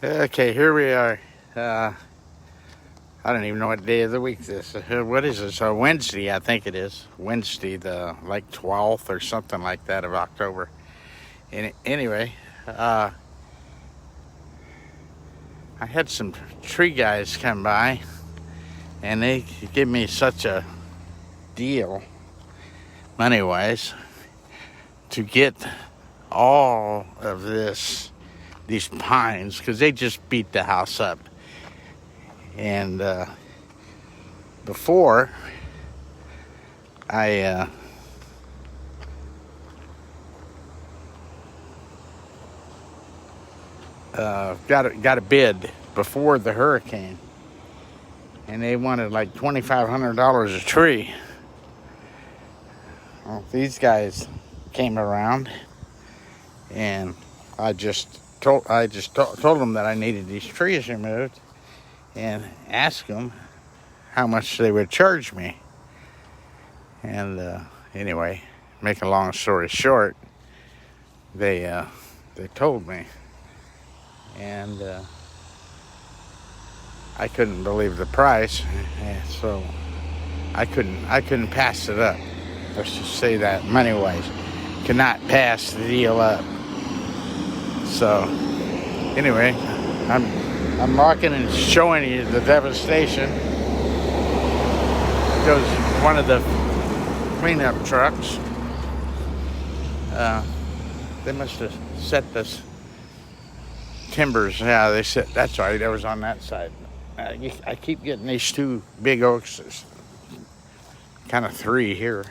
Okay, here we are. I don't even know what day of the week this is. What is this? Wednesday, I think it is. Wednesday, the 12th or something like that of October. Anyway, I had some tree guys come by, and they give me such a deal, money-wise, to get all of these pines, because they just beat the house up. And before I got a bid before the hurricane, and they wanted like $2,500 a tree. Well, these guys came around, and I just told them that I needed these trees removed, and asked them how much they would charge me. And anyway, make a long story short, they told me, and I couldn't believe the price, and so I couldn't pass it up. Let's just say that, money-wise, could not pass the deal up. So anyway, I'm walking and showing you the devastation. Goes one of the cleanup trucks. They must have set this timbers. Yeah, they said that's right. That was on that side. I keep getting these two big oaks. There's kind of three here.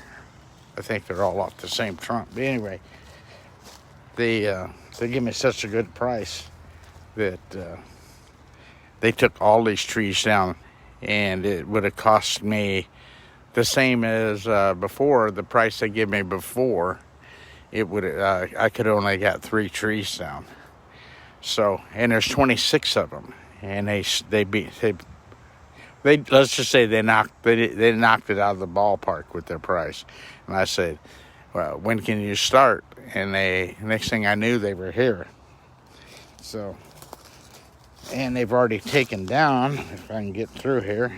I think they're all off the same trunk. But anyway, they give me such a good price that they took all these trees down, and it would have cost me the same as before. The price they gave me before, it would I could only got 3 trees down. So, and there's 26 of them, and they let's just say they knocked it out of the ballpark with their price. And I said, well, when can you start? And next thing I knew, they were here. So, and they've already taken down, if I can get through here,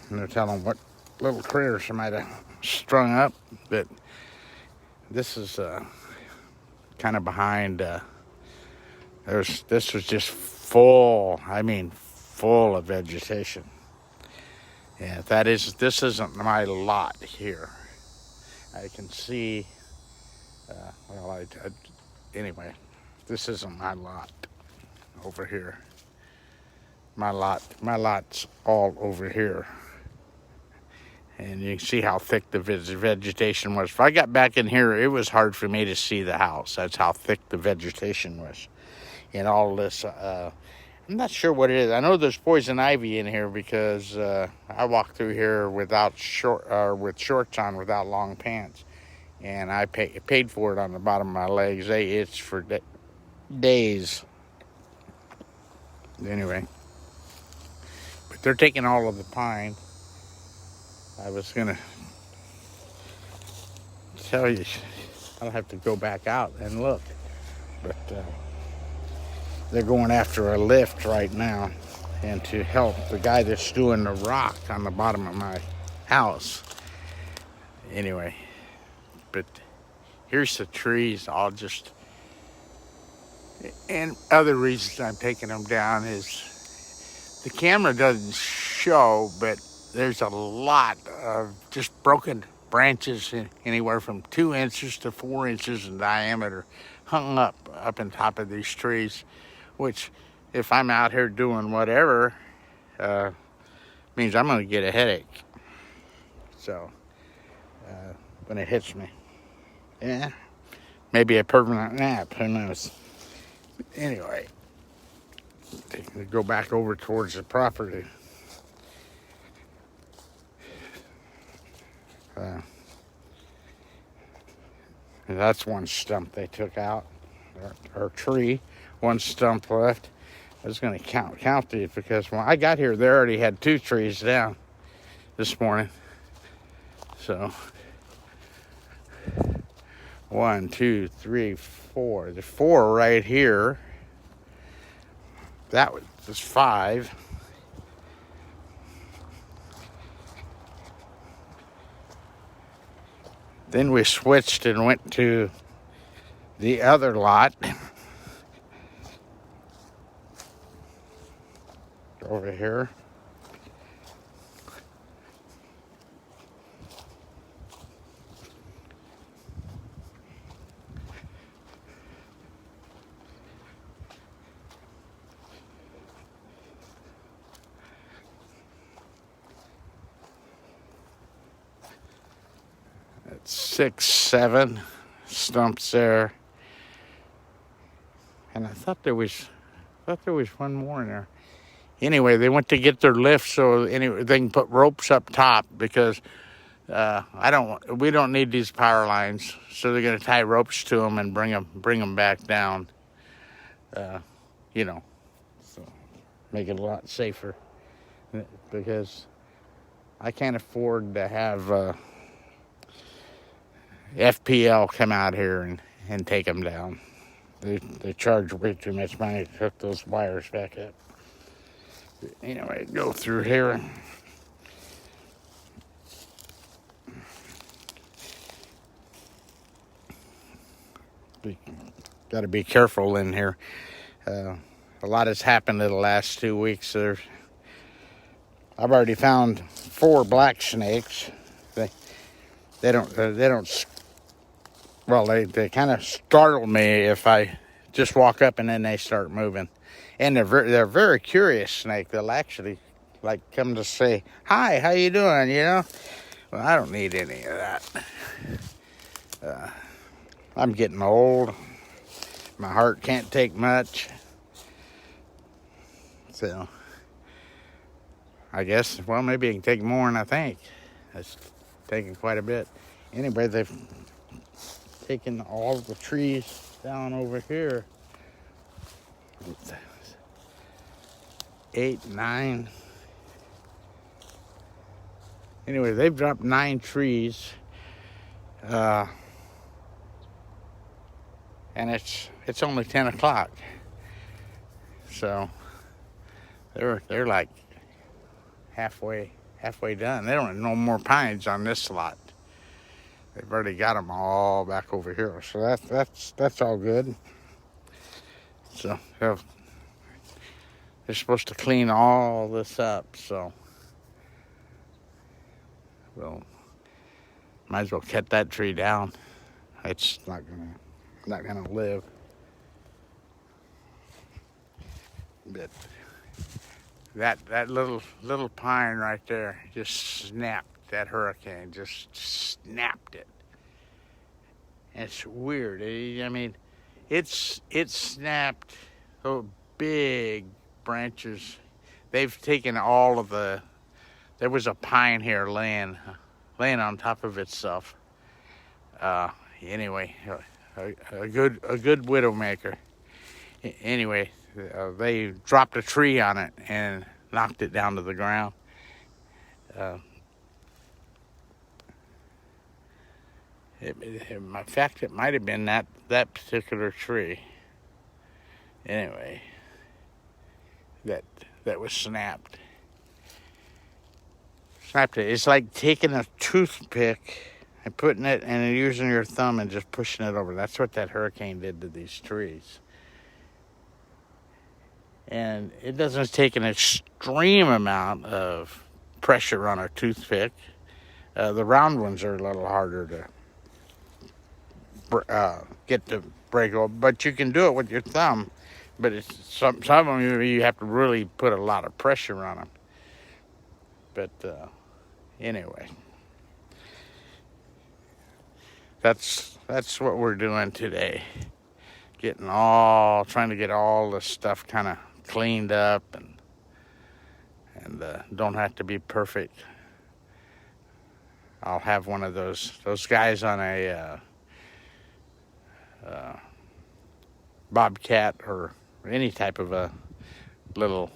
and they're telling what little critters I might have strung up, but this is kind of behind. This was just full of vegetation. Yeah, this isn't my lot here. I can see, anyway, this isn't my lot over here. My lot's all over here. And you can see how thick the vegetation was. If I got back in here, it was hard for me to see the house. That's how thick the vegetation was. And all this, I'm not sure what it is. I know there's poison ivy in here because I walked through here with shorts on, without long pants, and I paid for it on the bottom of my legs. They itched for days. Anyway, but they're taking all of the pine. I was gonna tell you, I'll have to go back out and look, but they're going after a lift right now, and to help the guy that's doing the rock on the bottom of my house. Anyway, but here's the trees. And other reasons I'm taking them down is the camera doesn't show, but there's a lot of just broken branches, anywhere from 2 inches to 4 inches in diameter, hung up on top of these trees, which, if I'm out here doing whatever, means I'm going to get a headache. So, when it hits me, yeah, maybe a permanent nap, who knows. Anyway, go back over towards the property. That's one stump they took out, or tree. One stump left. I was going to count these, because when I got here, they already had 2 trees down this morning. So 1, 2, 3, 4. There's 4 right here. That was just 5. Then we switched and went to the other lot over here. That's 6, 7 stumps there. And I thought there was one more in there. Anyway, they went to get their lift so anyway they can put ropes up top because we don't need these power lines. So they're going to tie ropes to them and bring them back down. So make it a lot safer because I can't afford to have FPL come out here and take them down. They charge way too much money to hook those wires back up. Anyway, go through here. Got to be careful in here. A lot has happened in the last 2 weeks. I've already found 4 black snakes. They kind of startle me if I just walk up and then they start moving. And they're very curious snake. They'll actually come to say, "Hi, how you doing?" Well, I don't need any of that. I'm getting old. My heart can't take much. So I guess, well, maybe it can take more than I think. It's taking quite a bit. Anyway, they've taken all the trees down over here. 8, 9. Anyway, they've dropped 9 trees. And it's only 10 o'clock. So they're like halfway done. They don't have no more pines on this lot. They've already got them all back over here. So that's all good. So they're supposed to clean all this up. So well, might as well cut that tree down. It's not gonna live. But that little pine right there just snapped. That hurricane just snapped it. It's weird. I mean, it snapped those big branches. They've taken all of the. There was a pine here laying on top of itself. Anyway, a good widowmaker. Anyway, they dropped a tree on it and knocked it down to the ground. In fact, it might have been that particular tree. Anyway, that was snapped. Snapped it. It's like taking a toothpick and putting it and using your thumb and just pushing it over. That's what that hurricane did to these trees. And it doesn't take an extreme amount of pressure on a toothpick. The round ones are a little harder to get to break off, but you can do it with your thumb. But it's some of them you have to really put a lot of pressure on them. But anyway, that's what we're doing today. Trying to get all the stuff kind of cleaned up and don't have to be perfect. I'll have one of those guys on a Bobcat or any type of a little,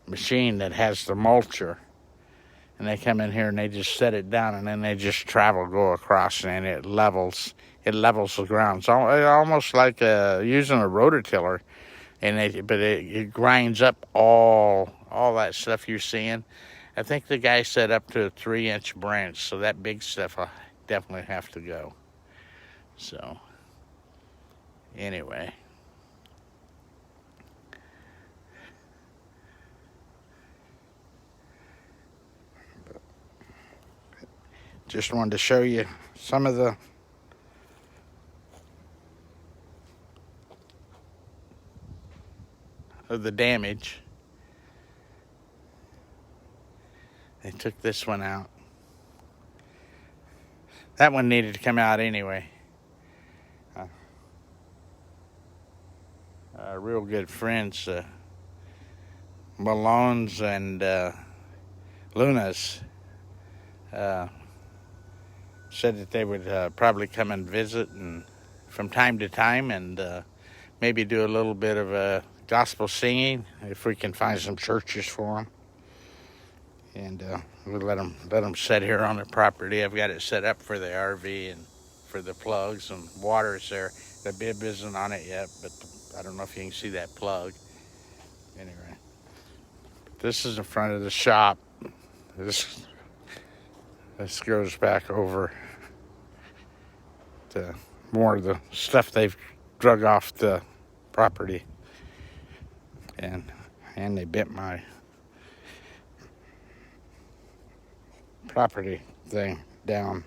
machine that has the mulcher. and they come in here and they just set it down, and then they just go across, and it levels the ground. It's almost like using a rototiller, but it grinds up all that stuff you're seeing. I think the guy set up to a 3-inch branch, so that big stuff will definitely have to go. So anyway, just wanted to show you some of the damage. They took this one out. That one needed to come out anyway. Real good friends, Malone's and Luna's, said that they would probably come and visit and from time to time, and maybe do a little bit of gospel singing if we can find some churches for them. And we'll let them sit here on the property. I've got it set up for the RV and for the plugs, and water's there. The bib isn't on it yet, but I don't know if you can see that plug. Anyway, this is the front of the shop. This goes back over to more of the stuff they've drug off the property, and they bent my property thing down.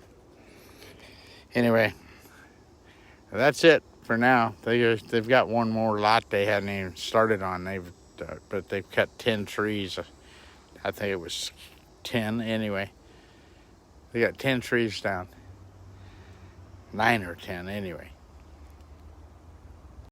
Anyway, that's it for now. They've got one more lot they hadn't even started on. But they've cut 10 trees. I think it was 10 anyway. They got 10 trees down. 9 or 10 anyway.